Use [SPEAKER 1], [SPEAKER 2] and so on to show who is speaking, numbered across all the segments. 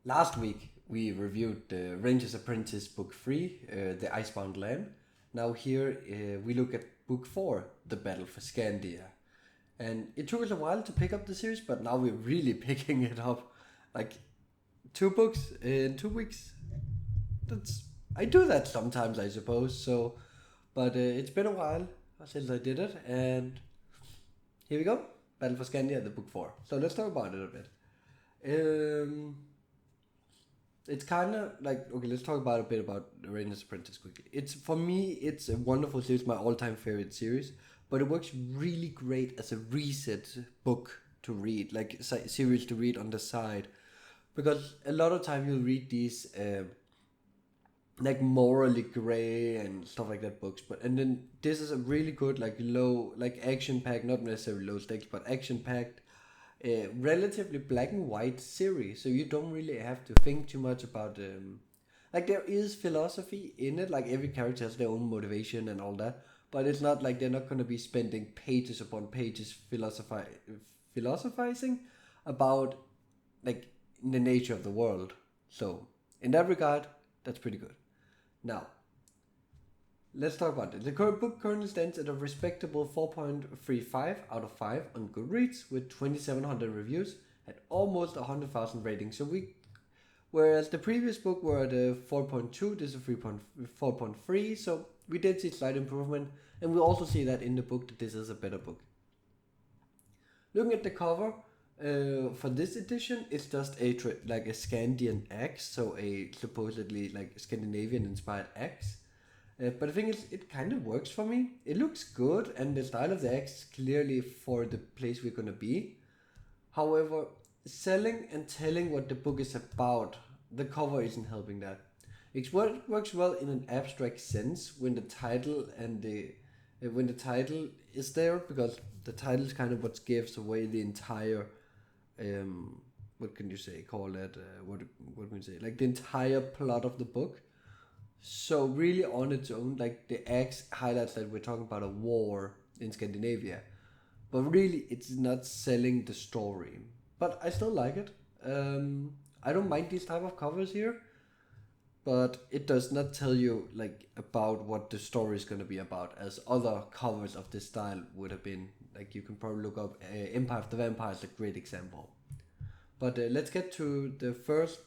[SPEAKER 1] Last week we reviewed the Ranger's Apprentice Book 3, The Icebound Land. Now here we look at Book 4, The Battle for Skandia. And it took us a while to pick up the series, but now we're really picking it up. Like 2 books in 2 weeks. That's I do that sometimes, I suppose. So, but it's been a while since I did it, and here we go. Battle for Skandia, the book 4. So let's talk about it a bit. Um, it's kind of like, okay, let's talk about a bit about the Rainer's Apprentice quickly. It's for me, it's a wonderful series, my all-time favorite series, but it works really great as a reset book to read, like series to read on the side, because a lot of time you'll read these like morally gray and stuff like that books, but and then this is a really good like low like action packed, not necessarily low stakes, but action packed relatively black and white series, so you don't really have to think too much about like there is philosophy in it, like every character has their own motivation and all that, but it's not like they're not going to be spending pages upon pages philosophizing about like the nature of the world. So in that regard, that's pretty good. Now let's talk about it. The current book currently stands at a respectable 4.35 out of 5 on Goodreads with 2,700 reviews and almost 100,000 ratings. So whereas the previous book were at a 4.2, this is a 4.3. So we did see slight improvement, and we also see that in the book that this is a better book. Looking at the cover for this edition, it's just like a Skandian axe, so a supposedly like Scandinavian inspired axe. But the thing is, it kind of works for me. It looks good, and the style of the axe is clearly for the place we're gonna be. However, selling and telling what the book is about, the cover isn't helping that. It works well in an abstract sense when the title and the when the title is there, because the title is kind of what gives away the entire what can you say, call it what can you say, like the entire plot of the book. So really on its own, like the axe highlights that we're talking about a war in Scandinavia, but really it's not selling the story. But I still like it. I don't mind these type of covers here, but it does not tell you like about what the story is going to be about, as other covers of this style would have been. Like you can probably look up Empire of the Vampire is a great example. But let's get to the first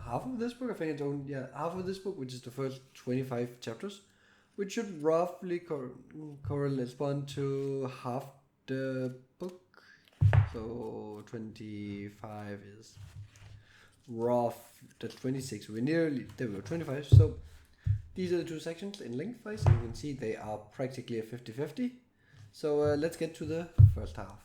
[SPEAKER 1] half of this book. I think it's only half of this book, which is the first 25 chapters, which should roughly correspond to half the book. So 25 is rough. That's 26. We're nearly there. We go 25. So these are the two sections in lengthwise. You can see they are practically a 50-50. So let's get to the first half.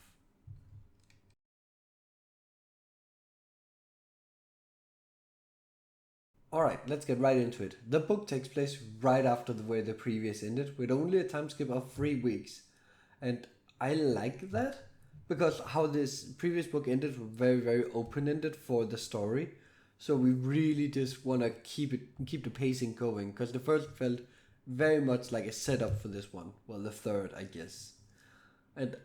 [SPEAKER 1] Alright, let's get right into it. The book takes place right after where the previous ended, with only a time skip of 3 weeks. And I like that, because how this previous book ended was very, very open ended for the story. So we really just want to keep the pacing going, because the first felt very much like a setup for this one. Well, the third, I guess. And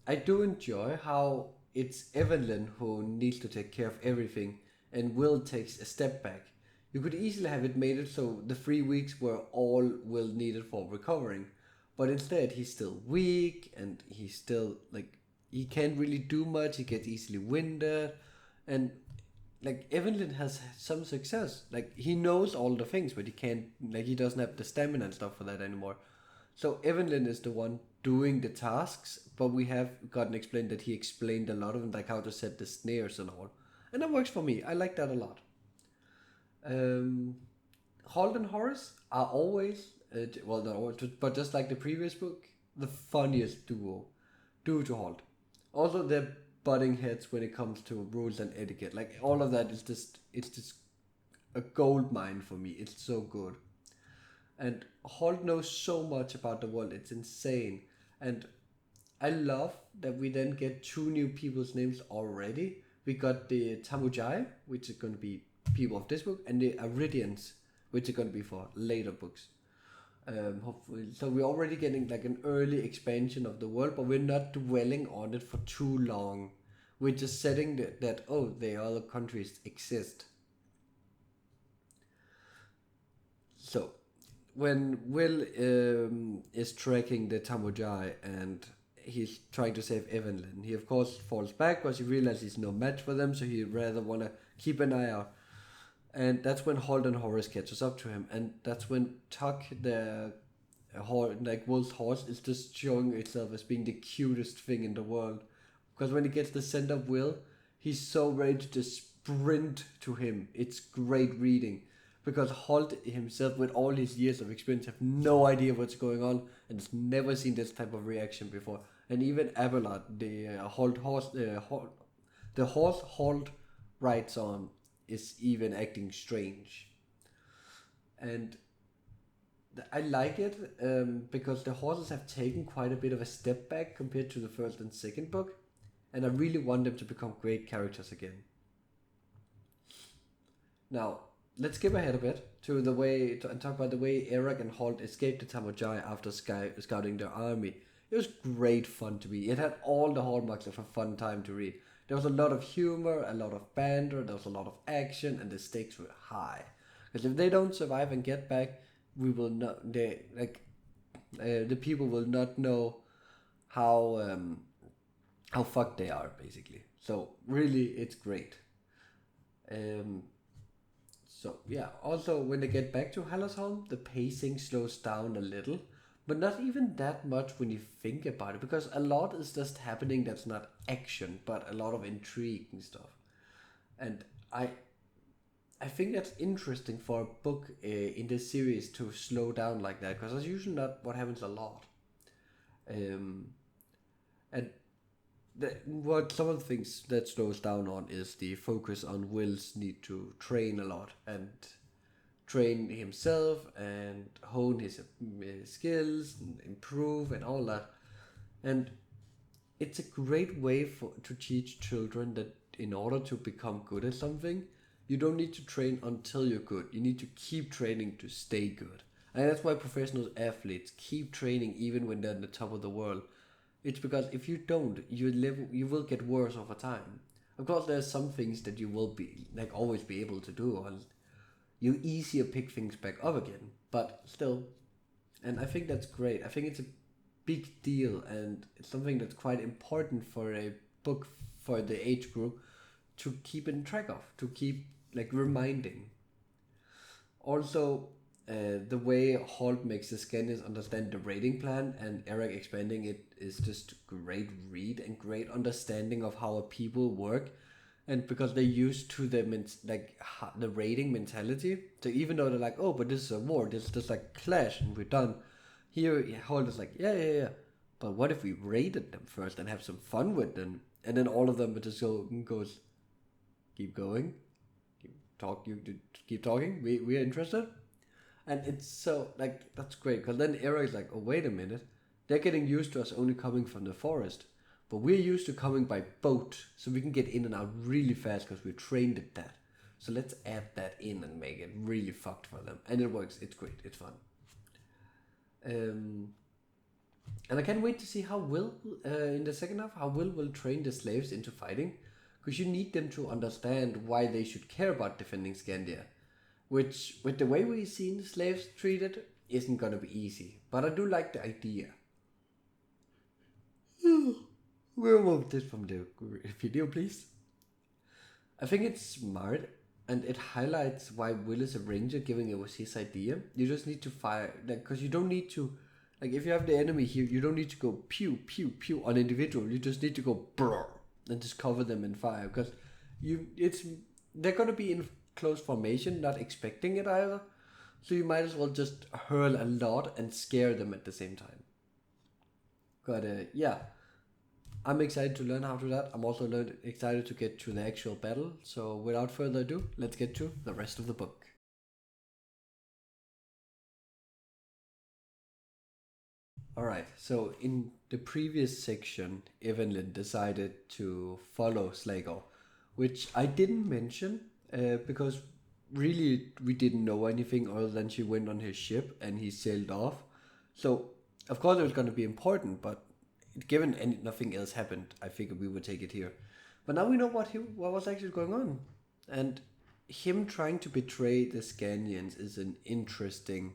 [SPEAKER 1] I do enjoy how it's Evanlyn who needs to take care of everything, and Will takes a step back. You could easily have it made it so the 3 weeks were all Will needed for recovering, but instead he's still weak, and he's still like he can't really do much. He gets easily winded, and like Evanlyn has some success. Like he knows all the things, but he can't. Like he doesn't have the stamina and stuff for that anymore. So Evanlyn is the one doing the tasks, but we have gotten explained that he explained a lot of them, like how to set the snares and all, and that works for me. I like that a lot. Um, Halt and Horace are always, well, not always, but just like the previous book, the funniest duo to Halt. Also, they're butting heads when it comes to rules and etiquette. Like all of that is it's just a gold mine for me. It's so good. And Holt knows so much about the world. It's insane. And I love that we then get two new people's names already. We got the Tamujai, which is going to be people of this book, and the Aridians, which are going to be for later books. Hopefully, so we're already getting like an early expansion of the world, but we're not dwelling on it for too long. We're just setting that, oh, the other countries exist. So, when Will is tracking the Tamojai and he's trying to save Evanlyn, he of course falls back because he realizes he's no match for them, so he rather want to keep an eye out. And that's when Halt and Horace catches up to him, and that's when Tuck, the like Will's horse, is just showing itself as being the cutest thing in the world. Because when he gets the scent of Will, he's so ready to just sprint to him. It's great reading. Because Halt himself, with all his years of experience, have no idea what's going on and has never seen this type of reaction before. And even Abelard, the the horse Halt rides on, is even acting strange. And I like it because the horses have taken quite a bit of a step back compared to the first and second book, and I really want them to become great characters again. Now, let's skip ahead a bit to the way and talk about the way Eric and Halt escaped the Tamojai after scouting their army. It was great fun to read. It had all the hallmarks of a fun time to read. There was a lot of humor, a lot of banter, there was a lot of action, and the stakes were high. Because if they don't survive and get back, we will not. The people will not know how fucked they are, basically. So really, it's great. Um, so yeah. Also, when they get back to Hallersholm, the pacing slows down a little, but not even that much when you think about it, because a lot is just happening that's not action, but a lot of intrigue and stuff. And I I think that's interesting for a book in this series to slow down like that, because that's usually not what happens a lot. Um, and what some of the things that slows down on is the focus on Will's need to train a lot and train himself and hone his skills and improve and all that. And it's a great way to teach children that in order to become good at something, you don't need to train until you're good. You need to keep training to stay good. And that's why professional athletes keep training even when they're at the top of the world. It's because if you don't, you will get worse over time. Of course, there's some things that you will be like always be able to do, and you easier pick things back up again. But still, and I think that's great. I think it's a big deal, and it's something that's quite important for a book for the age group to keep in track of, to keep like reminding. Also, the way Halt makes the Skandians understand the rating plan and Eric expanding it is just great read and great understanding of how a people work, and because they're used to the the rating mentality. So even though they're like, oh, but this is a war, this is just like clash and we're done. Here, Halt is like, yeah, yeah, yeah. But what if we rated them first and have some fun with them, and then all of them would just goes, keep going, you keep talking. We're interested. And it's so like that's great because then Eric's like, oh wait a minute, they're getting used to us only coming from the forest, but we're used to coming by boat, so we can get in and out really fast because we're trained at that. So let's add that in and make it really fucked for them, and it works. It's great. It's fun. Um, and I can't wait to see how Will in the second half how Will train the slaves into fighting, because you need them to understand why they should care about defending Skandia, which, with the way we've seen slaves treated, isn't gonna be easy. But I do like the idea. We'll move this from the video, please. I think it's smart, and it highlights why Will is a ranger, given it was his idea. You just need to fire, like, because you don't need to, like, if you have the enemy here, you don't need to go pew pew pew on individual. You just need to go brrr and just cover them in fire, because they're gonna be in close formation, not expecting it either. So you might as well just hurl a lot and scare them at the same time. But yeah, I'm excited to learn how to do that. I'm also excited to get to the actual battle. So without further ado, let's get to the rest of the book. Alright, so in the previous section, Evanlyn decided to follow Sligo, which I didn't mention because really we didn't know anything other than she went on his ship and he sailed off. So, of course, it was going to be important, but given nothing else happened, I figured we would take it here. But now we know what was actually going on, and him trying to betray the Skandians is an interesting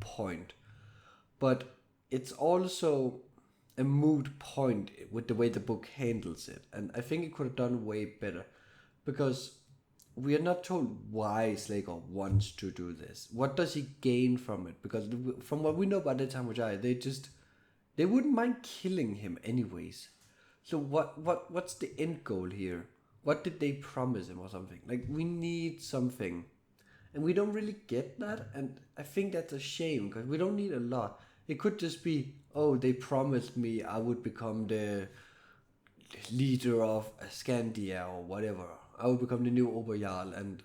[SPEAKER 1] point. But it's also a moot point with the way the book handles it, and I think it could have done way better because we are not told why Slaker wants to do this. What does he gain from it? Because from what we know about the Tamujai, they wouldn't mind killing him anyways. So what's the end goal here? What did they promise him or something? Like we need something, and we don't really get that, and I think that's a shame because we don't need a lot. It could just be, oh, they promised me I would become the leader of Skandia or whatever. I would become the new Oberjarl, and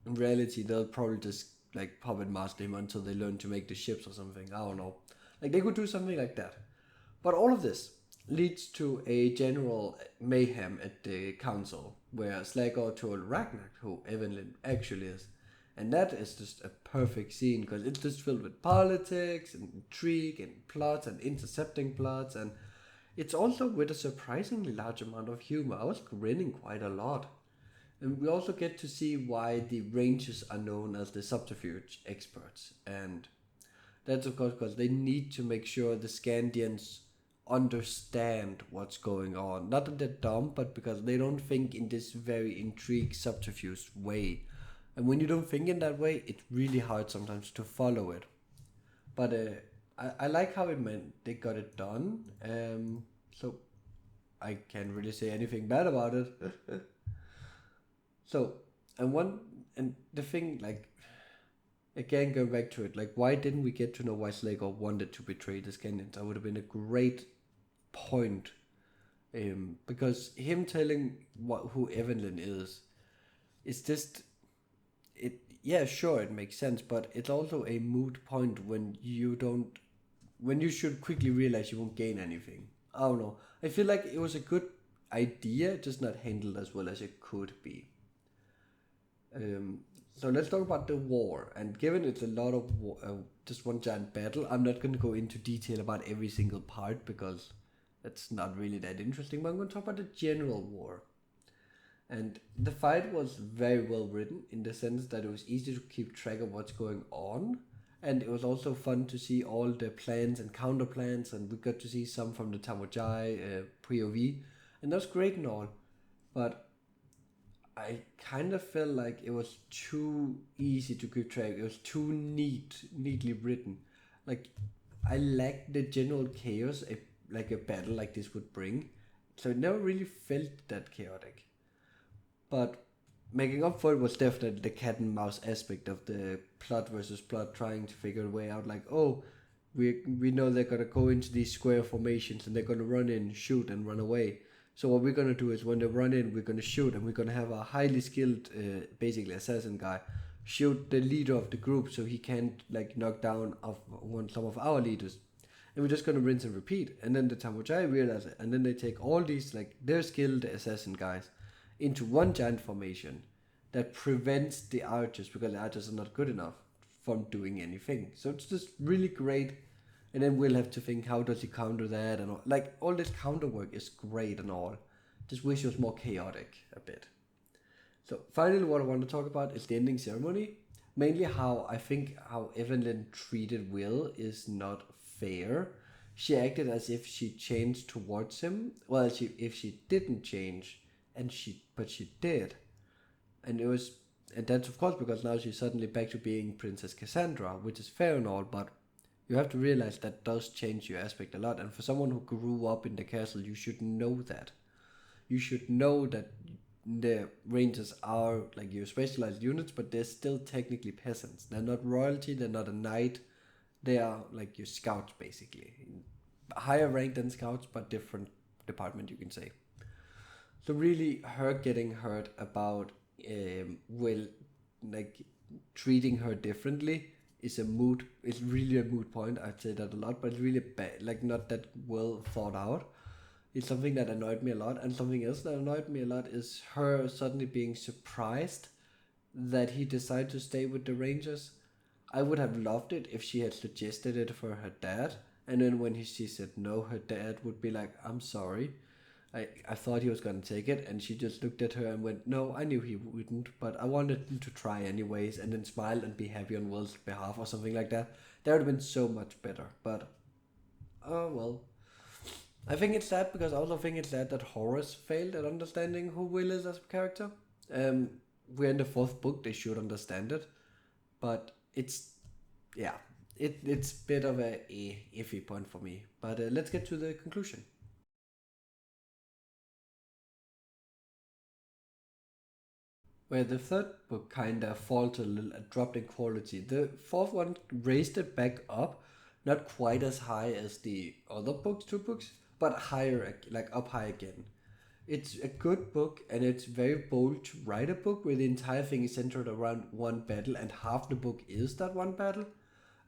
[SPEAKER 1] in reality, they'll probably just like puppet master him until they learn to make the ships or something. I don't know. Like they could do something like that. But all of this leads to a general mayhem at the council, where Slagor told Ragnar who Evanlyn actually is. And that is just a perfect scene because it's just filled with politics and intrigue and plots and intercepting plots, and it's also with a surprisingly large amount of humor. I was grinning quite a lot. And we also get to see why the Rangers are known as the subterfuge experts. And that's of course because they need to make sure the Skandians understand what's going on. Not that they're dumb, but because they don't think in this very intrigue subterfuge way. And when you don't think in that way, it's really hard sometimes to follow it. But I like how it meant they got it done. So I can't really say anything bad about it. So and the thing, like, again going back to it, like, why didn't we get to know why Slager wanted to betray the Skandians? That would have been a great point. Because him telling who Evanlyn is, it's just it. Yeah, sure, it makes sense, but it's also a moot point when you should quickly realize you won't gain anything. I don't know. I feel like it was a good idea, just not handled as well as it could be. So let's talk about the war. And given it's a lot of just one giant battle, I'm not going to go into detail about every single part because that's not really that interesting. But I'm going to talk about the general war. And the fight was very well written in the sense that it was easy to keep track of what's going on. And it was also fun to see all the plans and counter plans. And we got to see some from the Tamojai POV. And that was great and all. But I kind of felt like it was too easy to keep track. It was too neatly written. Like, I lacked the general chaos like a battle like this would bring. So it never really felt that chaotic. But making up for it was definitely the cat and mouse aspect of the plot versus plot, trying to figure a way out. Like, oh, we know they're gonna go into these square formations and they're gonna run in, shoot, and run away. So what we're gonna do is when they run in, we're gonna shoot, and we're gonna have a highly skilled, basically assassin guy, shoot the leader of the group so he can't like knock down some of our leaders. And we're just gonna rinse and repeat. And then the Tamujai realize it, and then they take all these like their skilled assassin guys into one giant formation that prevents the archers, because the archers are not good enough, from doing anything. So it's just really great. And then we'll have to think, how does he counter that? And all. Like, all this counter work is great and all. Just wish it was more chaotic a bit. So finally, what I want to talk about is the ending ceremony. Mainly how Evanlyn treated Will is not fair. She acted as if she changed towards him. Well, if she didn't change, but she did. And that's of course because now she's suddenly back to being Princess Cassandra, which is fair and all, but you have to realize that does change your aspect a lot. And for someone who grew up in the castle, you should know that. You should know that the Rangers are like your specialized units, but they're still technically peasants. They're not royalty, they're not a knight. They are like your scouts, basically. Higher rank than scouts, but different department, you can say. So really, her getting hurt about Will, like, treating her differently is really a moot point. I'd say that a lot, but it's really bad, like not that well thought out. It's something that annoyed me a lot, and something else that annoyed me a lot is her suddenly being surprised that he decided to stay with the Rangers. I would have loved it if she had suggested it for her dad, and then when she said no, her dad would be like, "I'm sorry." I thought he was gonna take it, and she just looked at her and went, "No, I knew he wouldn't, but I wanted him to try anyways," and then smile and be happy on Will's behalf or something like that. That would have been so much better. But oh well. I think it's sad because I also think it's sad that Horace failed at understanding who Will is as a character. Um, we're in the fourth book; they should understand it, but it's yeah, it's a bit of a iffy point for me. But let's get to the conclusion. Where the third book kinda faltered a little, dropped in quality. The fourth one raised it back up, not quite as high as the other books, two books, but higher, like up high again. It's a good book, and it's very bold to write a book where the entire thing is centered around one battle, and half the book is that one battle.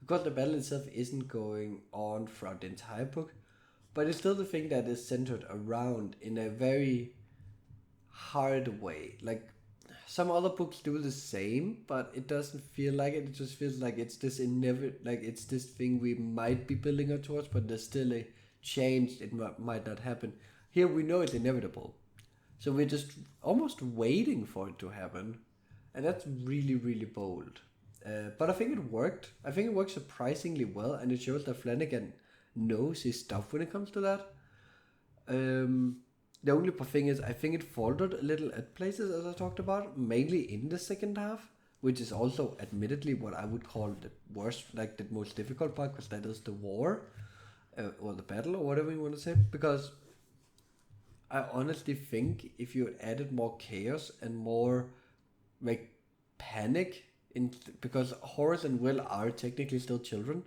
[SPEAKER 1] Of course, the battle itself isn't going on throughout the entire book, but it's still the thing that is centered around in a very hard way. Like some other books do the same, but it doesn't feel like it. It just feels like it's this like it's this thing we might be building up towards, but there's still a change. It might not happen. Here we know it's inevitable, so we're just almost waiting for it to happen, and that's really really bold. But I think it worked. I think it works surprisingly well, and it shows that Flanagan knows his stuff when it comes to that. The only thing is, I think it faltered a little at places, as I talked about, mainly in the second half, which is also admittedly what I would call the worst, like the most difficult part, because that is the war, or the battle, or whatever you want to say. Because I honestly think if you added more chaos and more like panic in, because Horace and Will are technically still children,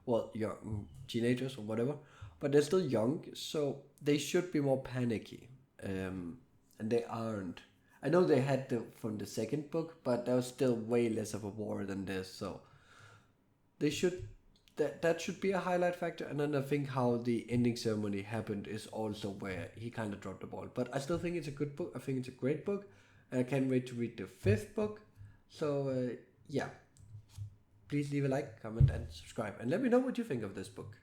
[SPEAKER 1] well, young teenagers or whatever, but they're still young, so they should be more panicky, and they aren't. I know they had the from the second book, but that was still way less of a war than this, so they should that should be a highlight factor. And then I think how the ending ceremony happened is also where he kind of dropped the ball. But I still think it's a good book. I think it's a great book, and I can't wait to read the fifth book. So yeah, please leave a like, comment, and subscribe, and let me know what you think of this book.